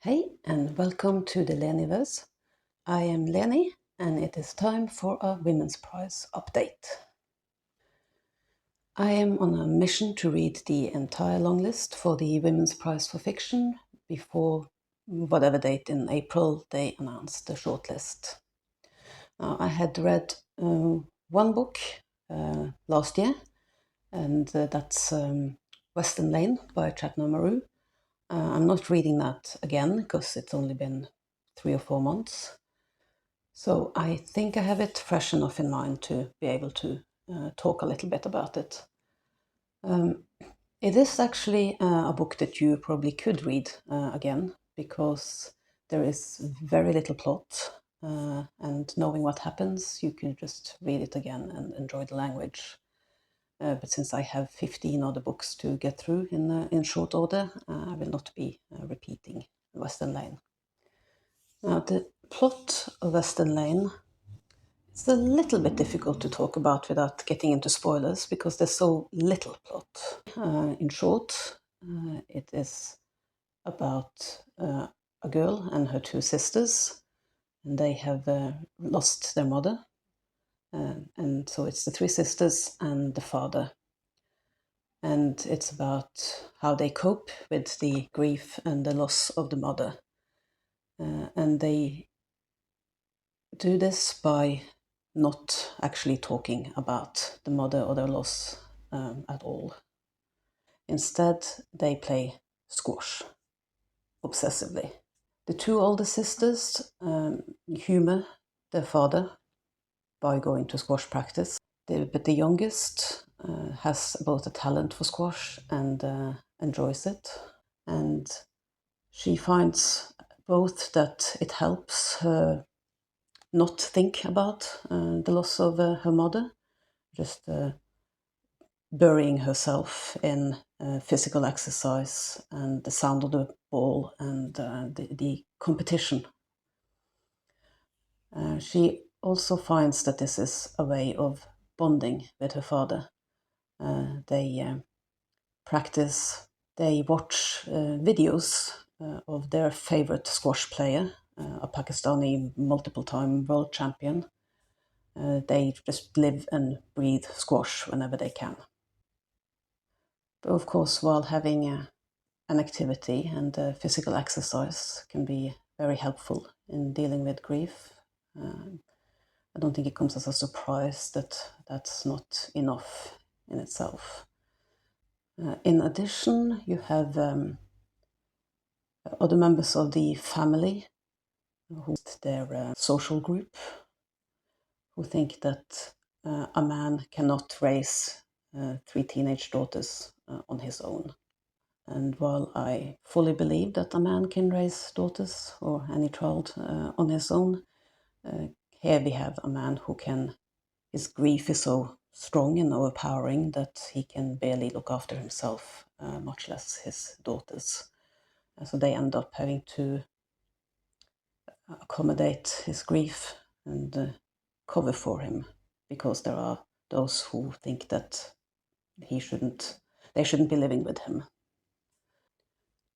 Hey and welcome to the Leniverse. I am Leni and it is time for a Women's Prize update. I am on a mission to read the entire longlist for the Women's Prize for Fiction before whatever date in April they announce the shortlist. I had read one book last year, and that's Western Lane by Maroo. I'm not reading that again because it's only been 3 or 4 months. So I think I have it fresh enough in mind to be able to talk a little bit about it. It is actually a book that you probably could read again because there is very little plot, and knowing what happens, you can just read it again and enjoy the language. But since I have 15 other books to get through in short order, I will not be repeating Western Lane. Now, the plot of Western Lane, it's a little bit difficult to talk about without getting into spoilers because there's so little plot. In short, it is about a girl and her two sisters, and they have lost their mother. And so it's the three sisters and the father. And it's about how they cope with the grief and the loss of the mother. And they do this by not actually talking about the mother or their loss at all. Instead, they play squash obsessively. The two older sisters humor their father by going to squash practice, but the youngest has both a talent for squash and enjoys it. And she finds both that it helps her not think about the loss of her mother, just burying herself in physical exercise and the sound of the ball and the competition. She also finds that this is a way of bonding with her father. They practice, they watch videos of their favorite squash player, a Pakistani multiple-time world champion. They just live and breathe squash whenever they can. But of course, while having an activity and physical exercise can be very helpful in dealing with grief, I don't think it comes as a surprise that that's not enough in itself. In addition, you have other members of the family, who their social group, who think that a man cannot raise 3 teenage daughters on his own. And while I fully believe that a man can raise daughters or any child on his own, here we have a man who can, his grief is so strong and overpowering that he can barely look after himself, much less his daughters. So they end up having to accommodate his grief and cover for him, because there are those who think that they shouldn't be living with him.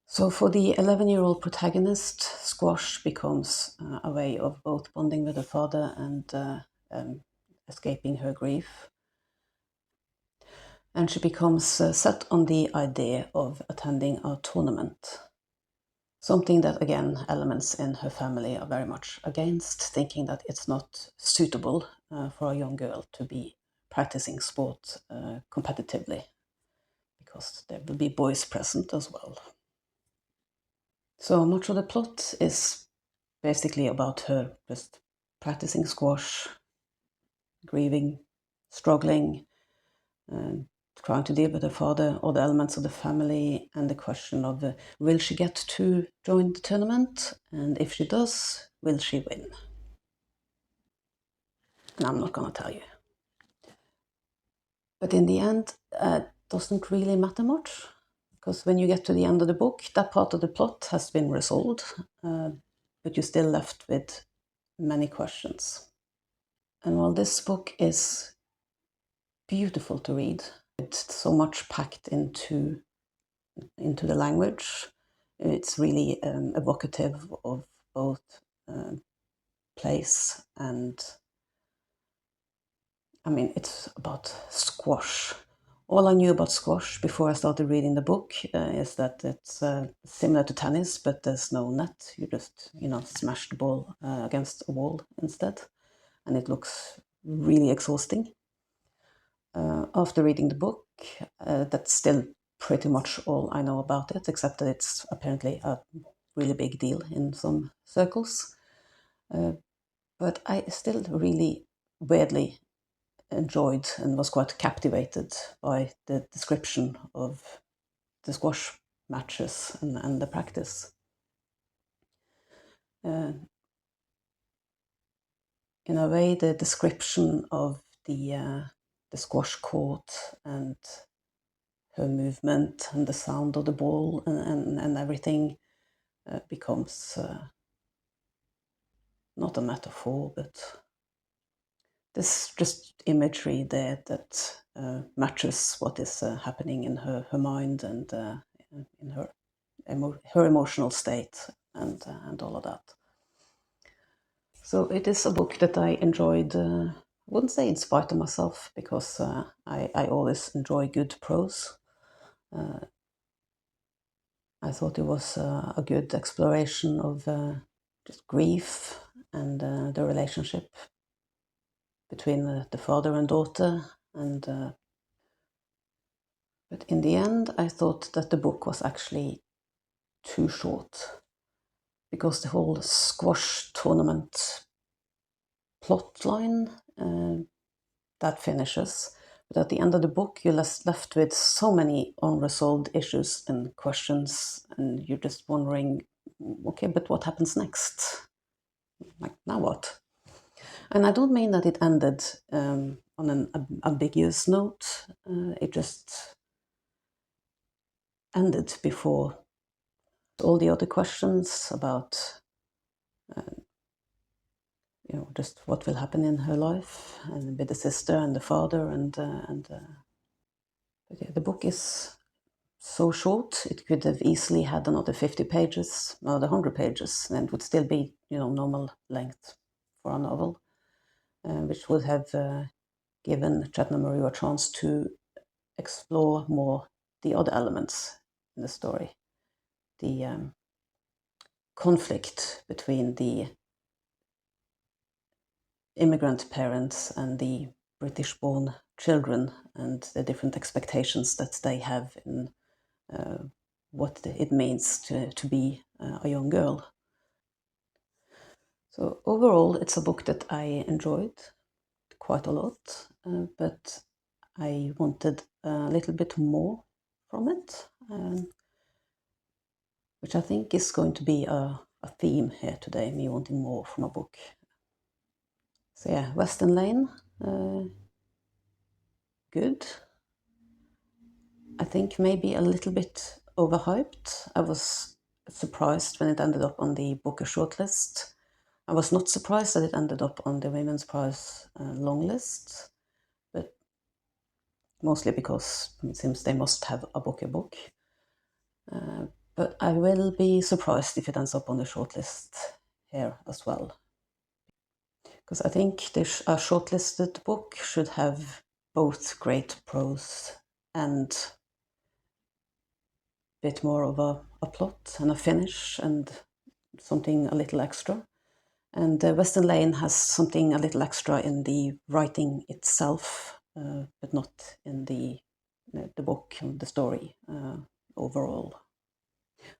So for the 11-year-old protagonist, squash becomes a way of both bonding with her father and escaping her grief. And she becomes set on the idea of attending a tournament. Something that, again, elements in her family are very much against, thinking that it's not suitable for a young girl to be practicing sport competitively, because there will be boys present as well. So much of the plot is basically about her just practicing squash, grieving, struggling, trying to deal with her father, all the elements of the family, and the question of will she get to join the tournament? And if she does, will she win? And I'm not going to tell you. But in the end, it doesn't really matter much, because when you get to the end of the book, that part of the plot has been resolved, but you're still left with many questions. And while this book is beautiful to read, it's so much packed into the language, It's really evocative of both place and, I mean, it's about squash. All I knew about squash before I started reading the book is that it's similar to tennis, but there's no net. You just, smash the ball against a wall instead, and it looks really exhausting. After reading the book, that's still pretty much all I know about it, except that it's apparently a really big deal in some circles. But I still really weirdly enjoyed and was quite captivated by the description of the squash matches and the practice. In a way, the description of the squash court and her movement and the sound of the ball and everything becomes not a metaphor, but there's just imagery there that matches what is happening in her mind and in her emotional state and all of that. So it is a book that I enjoyed. I wouldn't say in spite of myself, because I always enjoy good prose. I thought it was a good exploration of just grief and the relationship between the father and daughter. But in the end, I thought that the book was actually too short, because the whole squash tournament plot line that finishes. But at the end of the book, you're left with so many unresolved issues and questions, and you're just wondering, okay, but what happens next? Like, now what? And I don't mean that it ended on an ambiguous note. It just ended before all the other questions about, just what will happen in her life and with the sister and the father but yeah, the book is so short. It could have easily had another 50 pages, another 100 pages, and it would still be, normal length for a novel, which would have given Chetna Maroo a chance to explore more the other elements in the story. The conflict between the immigrant parents and the British-born children, and the different expectations that they have in what it means to be a young girl. So overall, it's a book that I enjoyed quite a lot, but I wanted a little bit more from it, which I think is going to be a theme here today, me wanting more from a book. So yeah, Western Lane, good. I think maybe a little bit overhyped. I was surprised when it ended up on the Booker shortlist. I was not surprised that it ended up on the Women's Prize Longlist, but mostly because it seems they must have a Booker book. But I will be surprised if it ends up on the shortlist here as well, because I think a shortlisted book should have both great prose and a bit more of a plot and a finish and something a little extra. And Western Lane has something a little extra in the writing itself, but not in the book and the story overall.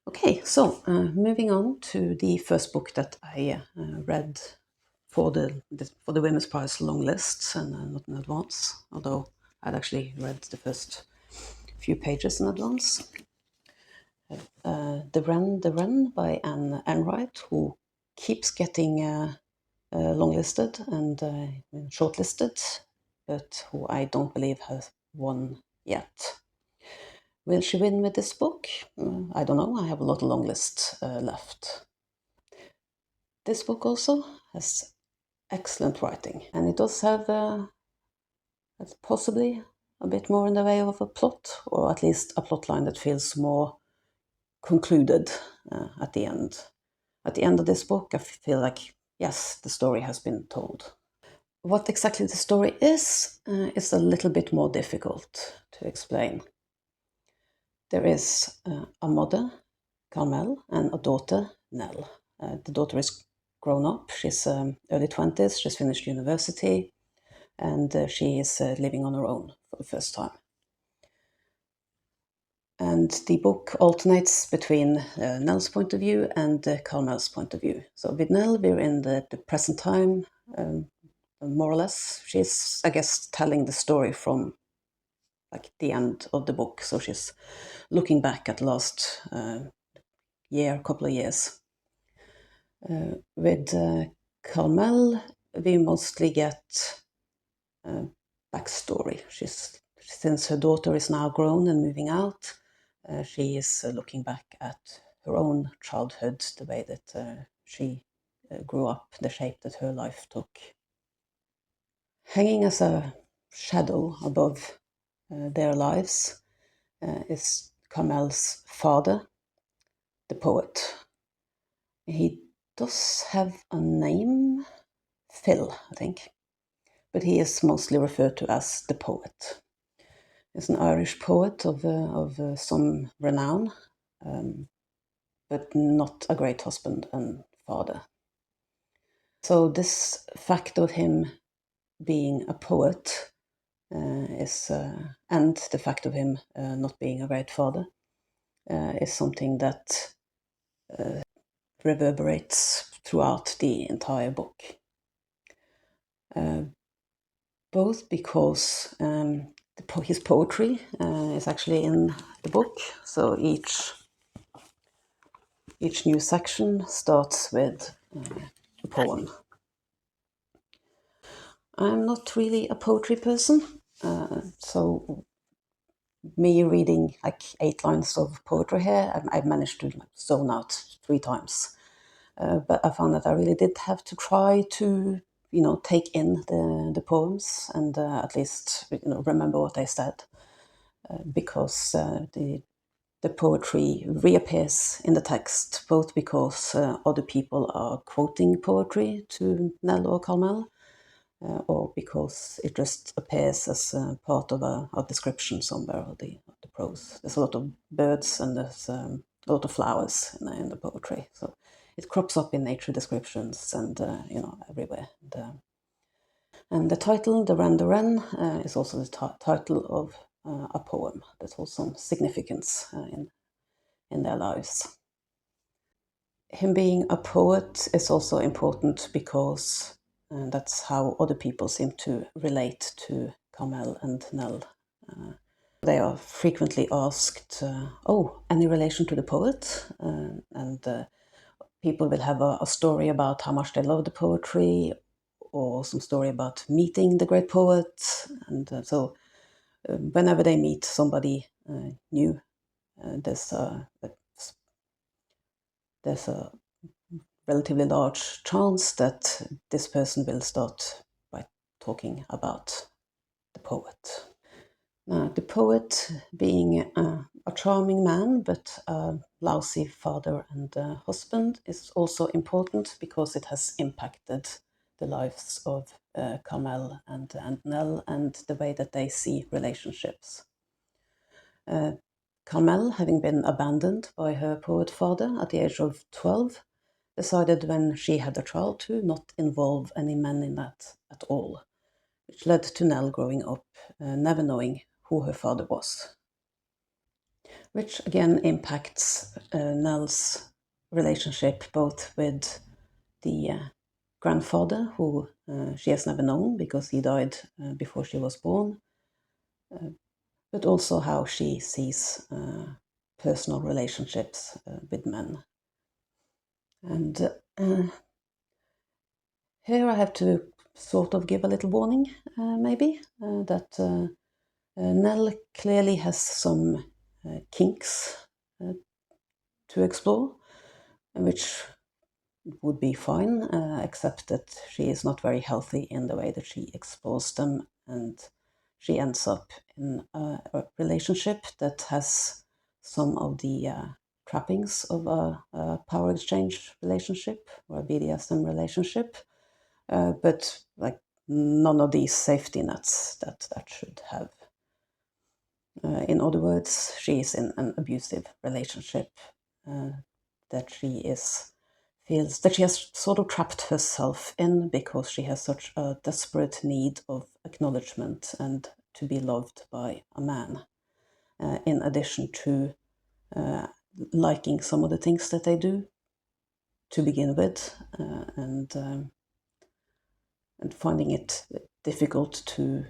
Okay, so moving on to the first book that I read for the Women's Prize Longlist, and not in advance, although I'd actually read the first few pages in advance. The Wren by Enright, who keeps getting longlisted and shortlisted, but who I don't believe has won yet. Will she win with this book? I don't know. I have a lot of longlist left. This book also has excellent writing, and it does have possibly a bit more in the way of a plot, or at least a plot line that feels more concluded at the end. At the end of this book, I feel like, yes, the story has been told. What exactly the story is a little bit more difficult to explain. There is a mother, Carmel, and a daughter, Nell. The daughter is grown up. She's early 20s. She's finished university, and she is living on her own for the first time. And the book alternates between Nell's point of view and Carmel's point of view. So with Nell, we're in the present time, more or less. She's, I guess, telling the story from like the end of the book. So she's looking back at the last couple of years. With Carmel, we mostly get backstory. Since her daughter is now grown and moving out, she is looking back at her own childhood, the way that she grew up, the shape that her life took. Hanging as a shadow above their lives is Carmel's father, the poet. He does have a name, Phil, I think, but he is mostly referred to as the poet. He's an Irish poet of some renown, but not a great husband and father. So this fact of him being a poet and the fact of him not being a great father is something that reverberates throughout the entire book. Both because his poetry is actually in the book, so each new section starts with a poem. I'm not really a poetry person, so me reading like 8 lines of poetry here, I've managed to zone out 3 times. But I found that I really did have to try to, take in the poems and at least, remember what they said, because the poetry reappears in the text, both because other people are quoting poetry to Nell or Carmel, or because it just appears as part of a description somewhere of the prose. There's a lot of birds and there's a lot of flowers in the poetry, so it crops up in nature descriptions and everywhere. And the title, the Wren, is also the title of a poem that holds some significance in their lives. Him being a poet is also important because that's how other people seem to relate to Carmel and Nell. They are frequently asked, any relation to the poet? And people will have a story about how much they love the poetry, or some story about meeting the great poet. And so whenever they meet somebody new, there's a relatively large chance that this person will start by talking about the poet. The poet, being a charming man but a lousy father and husband, is also important because it has impacted the lives of Carmel and Nell and the way that they see relationships. Carmel, having been abandoned by her poet father at the age of 12, decided when she had a child to not involve any men in that at all, which led to Nell growing up never knowing who her father was. Which again impacts Nell's relationship both with the grandfather, who she has never known because he died before she was born, but also how she sees personal relationships with men. And here I have to sort of give a little warning, maybe, that Nell clearly has some kinks to explore, which would be fine, except that she is not very healthy in the way that she explores them, and she ends up in a relationship that has some of the trappings of a power exchange relationship or a BDSM relationship, but like none of these safety nets that should have. In other words, she is in an abusive relationship that she feels that she has sort of trapped herself in because she has such a desperate need of acknowledgement and to be loved by a man, in addition to liking some of the things that they do to begin with, and finding it difficult to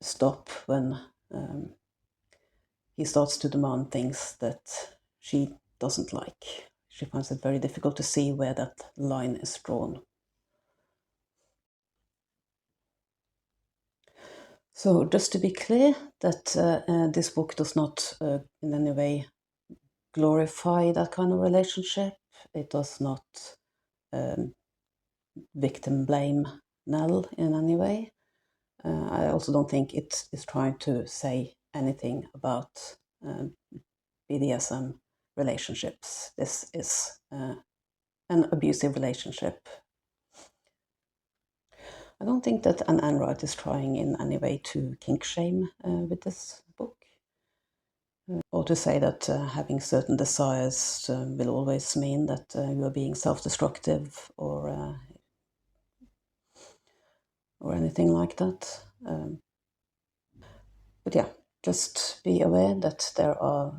stop when he starts to demand things that she doesn't like. She finds it very difficult to see where that line is drawn. So just to be clear, that this book does not in any way glorify that kind of relationship. It does not victim blame Nell in any way. I also don't think it is trying to say anything about BDSM relationships. This is an abusive relationship. I don't think that an Enright is trying in any way to kink shame with this book, or to say that having certain desires will always mean that you are being self-destructive or anything like that. But yeah, just be aware that there are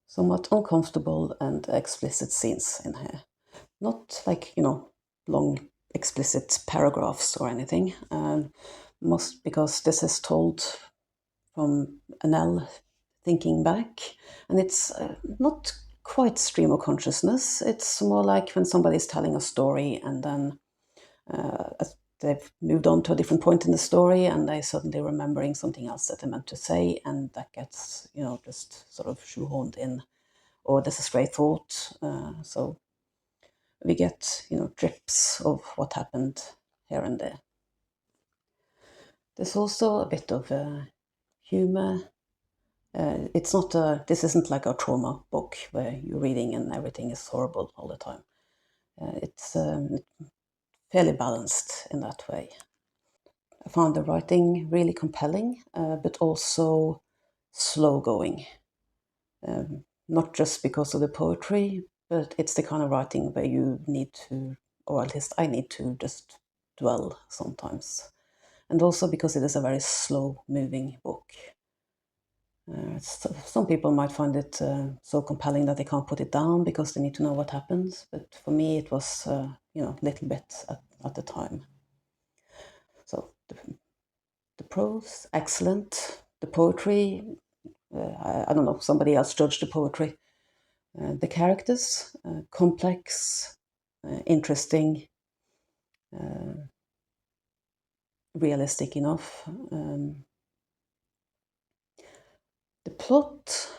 somewhat uncomfortable and explicit scenes in here. Not like, long explicit paragraphs or anything, most because this is told from Nell thinking back, and it's not quite stream of consciousness. It's more like when somebody's telling a story and then they've moved on to a different point in the story and they suddenly remembering something else that they meant to say, and that gets, just sort of shoehorned in, or there's a stray thought. So we get, drips of what happened here and there. There's also a bit of humor. It's not this isn't like a trauma book where you're reading and everything is horrible all the time. It's fairly balanced in that way. I found the writing really compelling, but also slow going. Not just because of the poetry, but it's the kind of writing where you need to, or at least I need to, just dwell sometimes. And also because it is a very slow moving book. Some people might find it so compelling that they can't put it down because they need to know what happens. But for me, it was, little bit at the time. So the prose, excellent. The poetry, I don't know, somebody else judged the poetry. The characters, complex, interesting, realistic enough. The plot,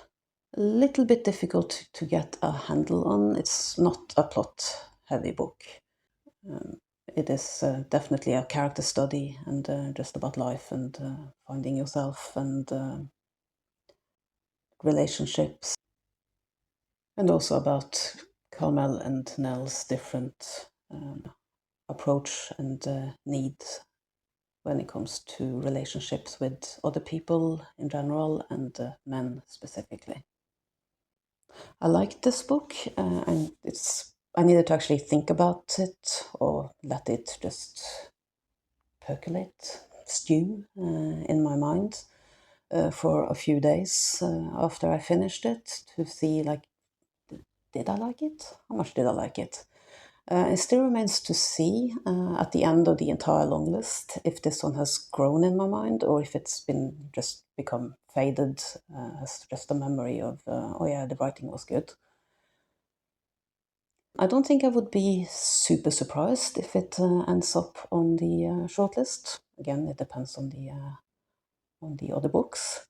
a little bit difficult to get a handle on. It's not a plot-heavy book. It is definitely a character study and just about life and finding yourself and relationships, and also about Carmel and Nell's different approach and needs when it comes to relationships with other people in general and men specifically. I liked this book, and I needed to actually think about it or let it just percolate, stew in my mind for a few days after I finished it, to see, like, did I like it? How much did I like it? It still remains to see at the end of the entire long list if this one has grown in my mind or if it's been just become faded as just a memory of, oh yeah, the writing was good. I don't think I would be super surprised if it ends up on the shortlist. Again, it depends on the other books.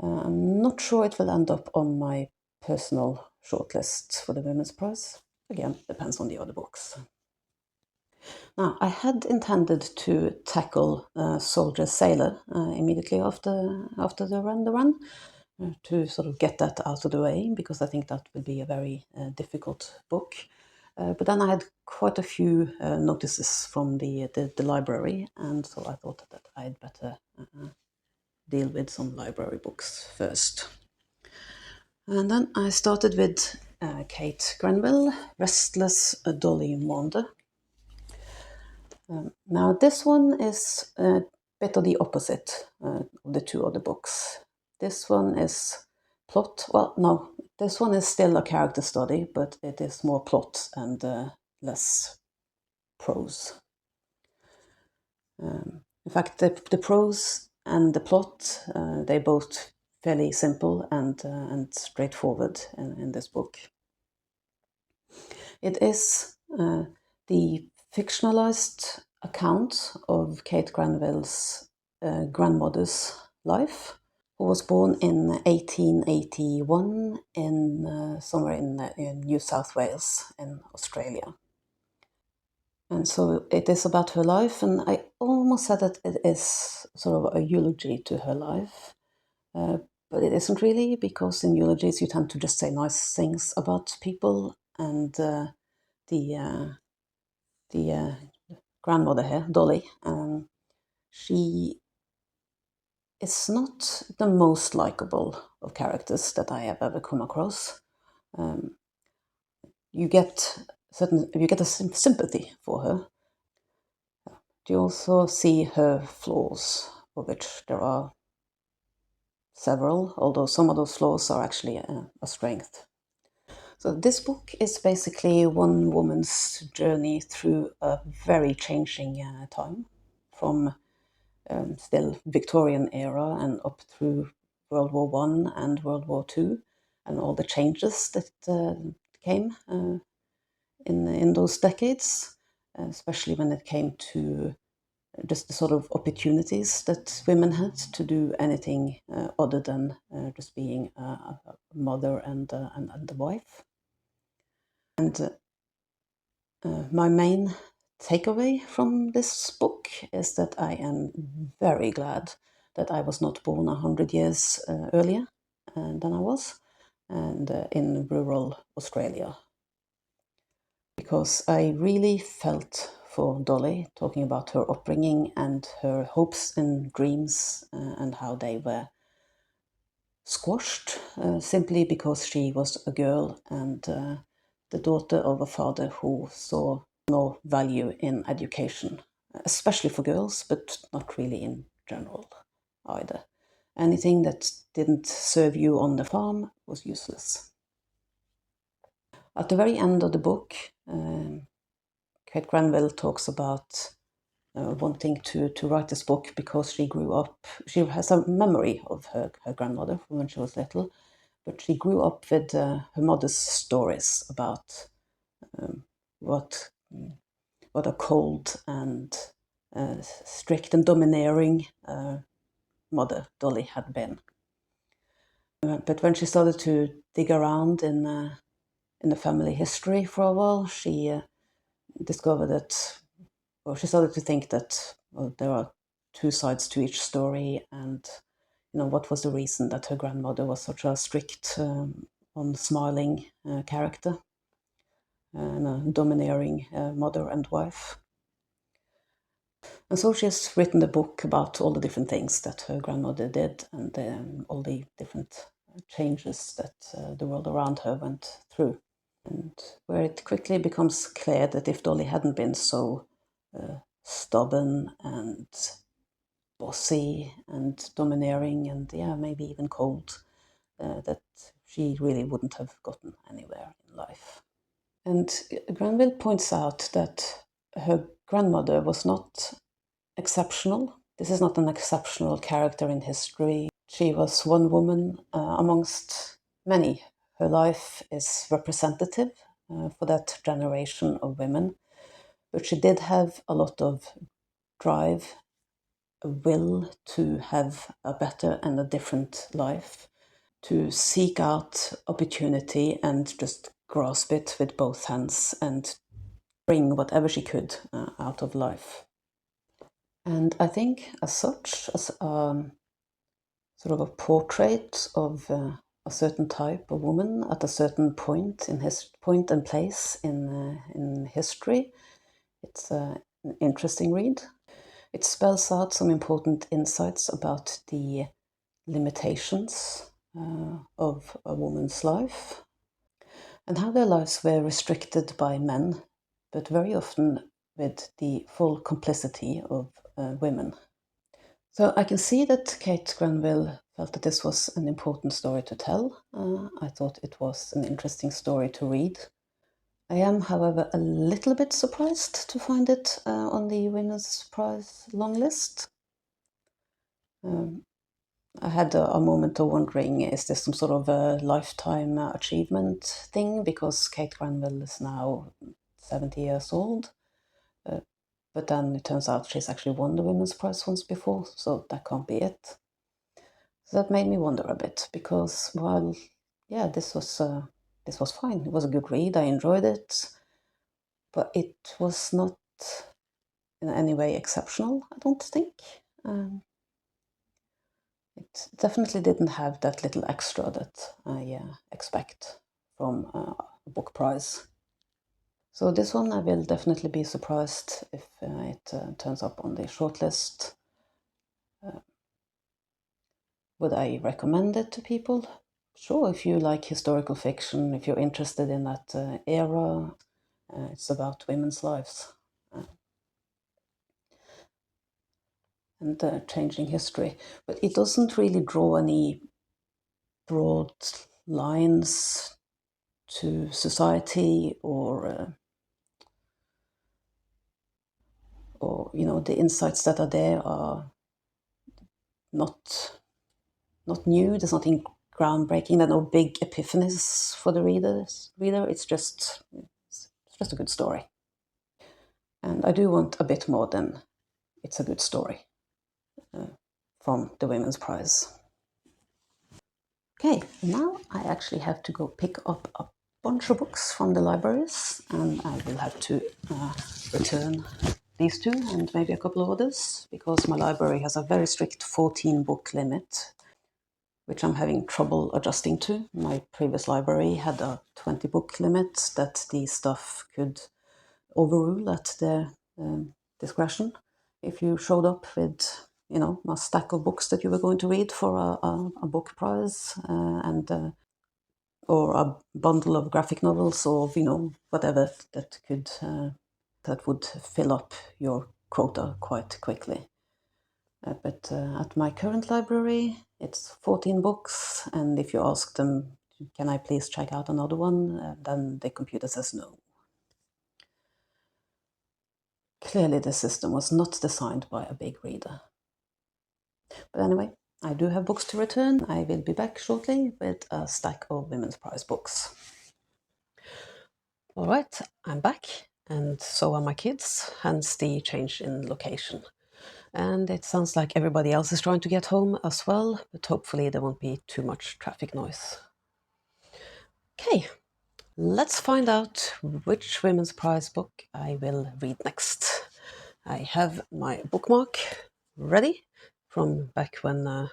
I'm not sure it will end up on my personal shortlist for the Women's Prize. Again, depends on the other books. Now, I had intended to tackle Soldier Sailor immediately after the Wren, to sort of get that out of the way, because I think that would be a very difficult book. But then I had quite a few notices from the library, and so I thought that I'd better deal with some library books first. And then I started with Kate Grenville, Restless, Dolly, Maunder. Now this one is a bit of the opposite of the two other books. This one is plot, well no, this one is still a character study, but it is more plot and less prose. In fact, the prose and the plot, they're both fairly simple and straightforward in this book. It is the fictionalized account of Kate Grenville's grandmother's life, who was born in 1881 in somewhere in New South Wales in Australia. And so it is about her life, and I almost said that it is sort of a eulogy to her life. But it isn't really, because in eulogies you tend to just say nice things about people, and the grandmother here, Dolly, she is not the most likable of characters that I have ever come across. You get a sympathy for her. You also see her flaws, of which there are several, although some of those flaws are actually a strength. So this book is basically one woman's journey through a very changing time, from still Victorian era and up through World War One and World War Two, and all the changes that came in those decades, especially when it came to just the sort of opportunities that women had to do anything other than just being a mother and a wife. And my main takeaway from this book is that I am very glad that I was not born 100 years earlier than I was, and in rural Australia. Because I really felt for Dolly, talking about her upbringing and her hopes and dreams and how they were squashed simply because she was a girl and the daughter of a father who saw no value in education, especially for girls, but not really in general either. Anything that didn't serve you on the farm was useless. At the very end of the book, Kate Grenville talks about wanting to write this book because she grew up, she has a memory of her grandmother from when she was little, but she grew up with her mother's stories about what a cold and strict and domineering mother Dolly had been. But when she started to dig around in the family history for a while, she discovered that, or she started to think that there are two sides to each story, and what was the reason that her grandmother was such a strict, unsmiling character and a domineering mother and wife. And so she has written the book about all the different things that her grandmother did and all the different changes that the world around her went through. And where it quickly becomes clear that if Dolly hadn't been so stubborn and bossy and domineering and maybe even cold, that she really wouldn't have gotten anywhere in life. And Grenville points out that her grandmother was not exceptional. This is not an exceptional character in history. She was one woman amongst many. Her life is representative for that generation of women, but she did have a lot of drive, a will to have a better and a different life, to seek out opportunity and just grasp it with both hands and bring whatever she could out of life. And I think as such, as sort of a portrait of a certain type of woman at a certain point in his point and place in history. It's an interesting read. It spells out some important insights about the limitations of a woman's life and how their lives were restricted by men, but very often with the full complicity of women. So I can see that Kate Grenville felt that this was an important story to tell. I thought it was an interesting story to read. I am, however, a little bit surprised to find it on the Women's Prize long list. I had a moment of wondering, is this some sort of a lifetime achievement thing? Because Kate Grenville is now 70 years old. But then it turns out she's actually won the Women's Prize once before, so that can't be it. So that made me wonder a bit, because while, yeah, this was fine. It was a good read. I enjoyed it, but it was not in any way exceptional, I don't think. It definitely didn't have that little extra that I expect from a book prize. So this one I will definitely be surprised if it turns up on the shortlist. Would I recommend it to people? Sure, if you like historical fiction, if you're interested in that era, it's about women's lives and changing history. But it doesn't really draw any broad lines to society or the insights that are there are not new. There's nothing groundbreaking. There are no big epiphanies for the reader. It's just a good story. And I do want a bit more than it's a good story from the Women's Prize. Okay, now I actually have to go pick up a bunch of books from the libraries, and I will have to return these two and maybe a couple of others, because my library has a very strict 14 book limit, which I'm having trouble adjusting to. My previous library had a 20 book limit that the staff could overrule at their discretion. If you showed up with a stack of books that you were going to read for a book prize or a bundle of graphic novels or whatever that would fill up your quota quite quickly. But at my current library, it's 14 books, and if you ask them, can I please check out another one, then the computer says no. Clearly the system was not designed by a big reader. But anyway, I do have books to return. I will be back shortly with a stack of Women's Prize books. All right, I'm back, and so are my kids, hence the change in location. And it sounds like everybody else is trying to get home as well, but hopefully there won't be too much traffic noise. Okay, let's find out which Women's Prize book I will read next. I have my bookmark ready from back when the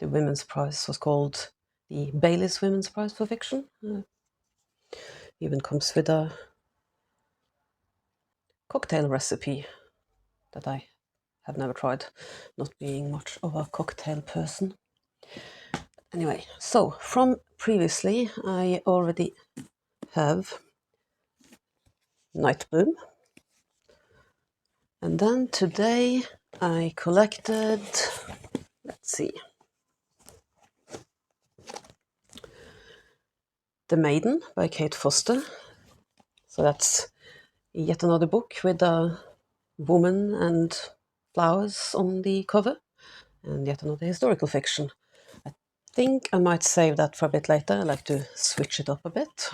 Women's Prize was called the Bailey's Women's Prize for Fiction. Even comes with a cocktail recipe that I have never tried, not being much of a cocktail person. Anyway, so from previously I already have Night Bloom. And then today I collected, let's see, The Maiden by Kate Foster. So that's yet another book with a woman and flowers on the cover, and yet another historical fiction. I think I might save that for a bit later. I like to switch it up a bit.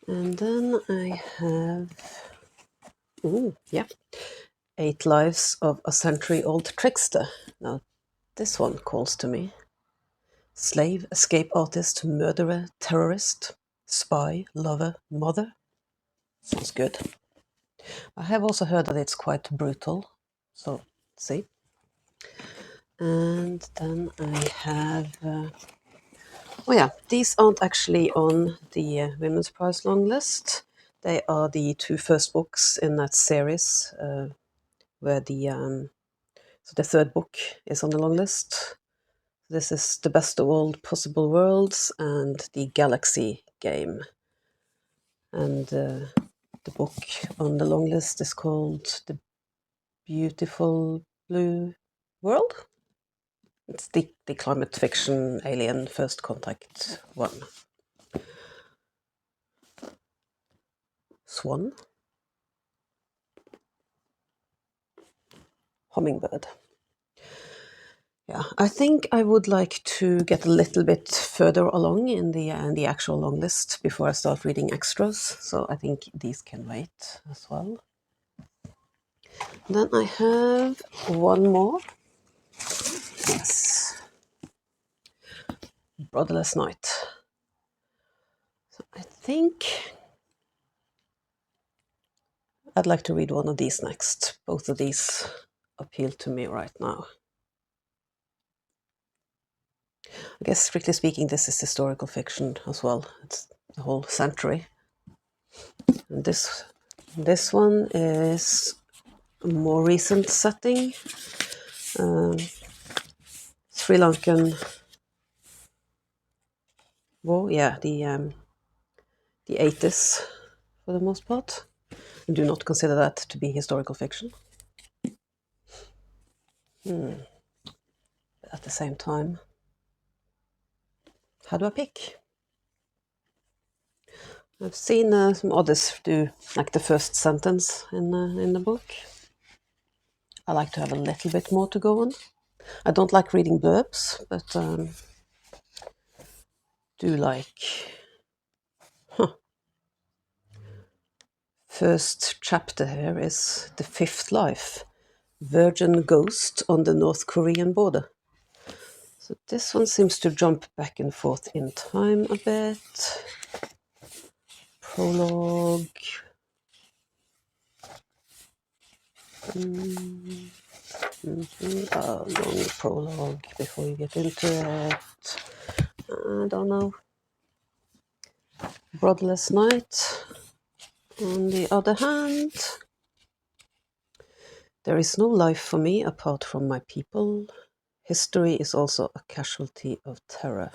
And then I have, yeah, 8 Lives of a Century-Old Trickster. Now, this one calls to me. Slave, escape artist, murderer, terrorist, spy, lover, mother. Sounds good. I have also heard that it's quite brutal, so let's see. And then I have, oh yeah, these aren't actually on the Women's Prize long list. They are the two first books in that series, where so the third book is on the long list. This is The Best of All Possible Worlds and The Galaxy Game. And the book on the long list is called The Beautiful Blue World. It's the climate fiction alien first contact one. Swan. Hummingbird. Yeah, I think I would like to get a little bit further along in the actual long list before I start reading extras. So I think these can wait as well. Then I have one more. Yes. Brotherless Night. So I think I'd like to read one of these next. Both of these appeal to me right now. I guess, strictly speaking, this is historical fiction as well. It's the whole century. And this one is a more recent setting. Sri Lankan war, yeah, the 80s for the most part. I do not consider that to be historical fiction. At the same time, how do I pick? I've seen some others do like the first sentence in the book. I like to have a little bit more to go on. I don't like reading blurbs, but do like. First chapter here is The Fifth Life, Virgin Ghost on the North Korean border. So this one seems to jump back and forth in time a bit. Prologue. A long prologue before you get into it. I don't know. Brotherless Night. On the other hand, there is no life for me apart from my people. History is also a casualty of terror.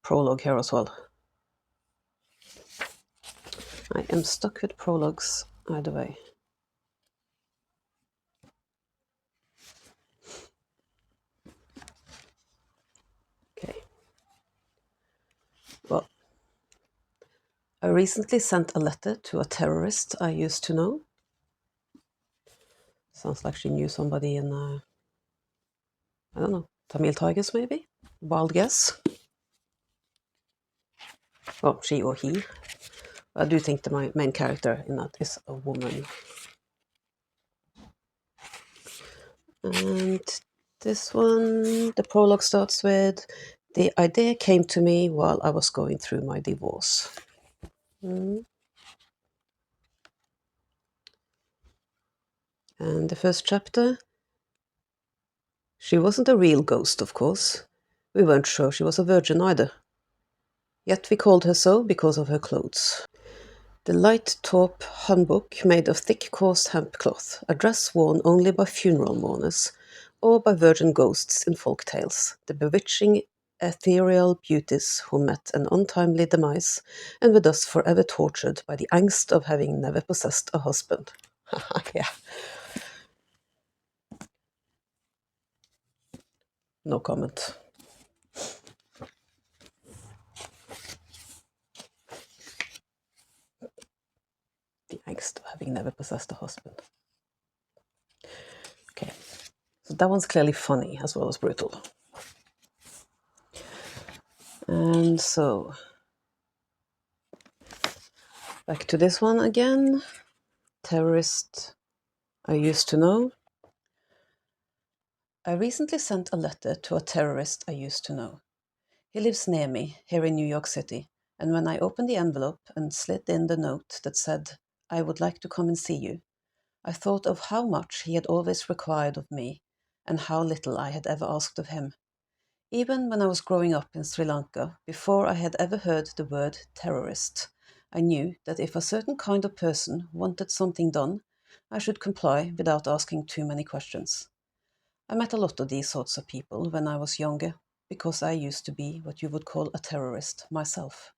Prologue here as well. I am stuck with prologues either way. Okay. Well, I recently sent a letter to a terrorist I used to know. Sounds like she knew somebody in, I don't know, Tamil Tigers maybe? Wild guess. Well, she or he. I do think the main character in that is a woman. And this one, the prologue starts with, the idea came to me while I was going through my divorce. And the first chapter, she wasn't a real ghost, of course. We weren't sure she was a virgin either. Yet we called her so because of her clothes. The light taupe hanbok made of thick coarse hemp cloth, a dress worn only by funeral mourners, or by virgin ghosts in folk tales, the bewitching ethereal beauties who met an untimely demise and were thus forever tortured by the angst of having never possessed a husband. Yeah. No comment. The angst of having never possessed a husband. Okay, so that one's clearly funny as well as brutal. And so, back to this one again. Terrorist I used to know. I recently sent a letter to a terrorist I used to know. He lives near me, here in New York City, and when I opened the envelope and slid in the note that said, I would like to come and see you, I thought of how much he had always required of me, and how little I had ever asked of him. Even when I was growing up in Sri Lanka, before I had ever heard the word terrorist, I knew that if a certain kind of person wanted something done, I should comply without asking too many questions. I met a lot of these sorts of people when I was younger, because I used to be what you would call a terrorist myself.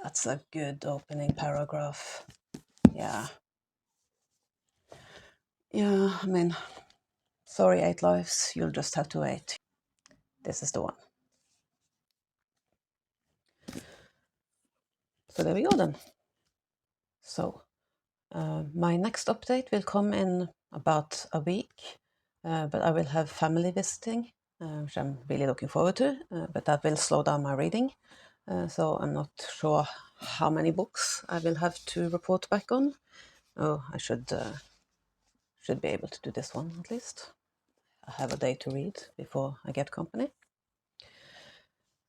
That's a good opening paragraph. Yeah. Yeah, I mean, sorry, 8 lives, you'll just have to wait. This is the one. So there we go then. So, my next update will come in about a week, but I will have family visiting, which I'm really looking forward to, but that will slow down my reading. So I'm not sure how many books I will have to report back on. Oh, I should be able to do this one at least. I have a day to read before I get company.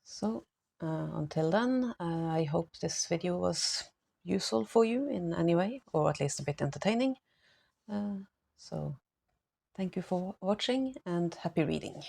So until then, I hope this video was useful for you in any way, or at least a bit entertaining. So thank you for watching and happy reading.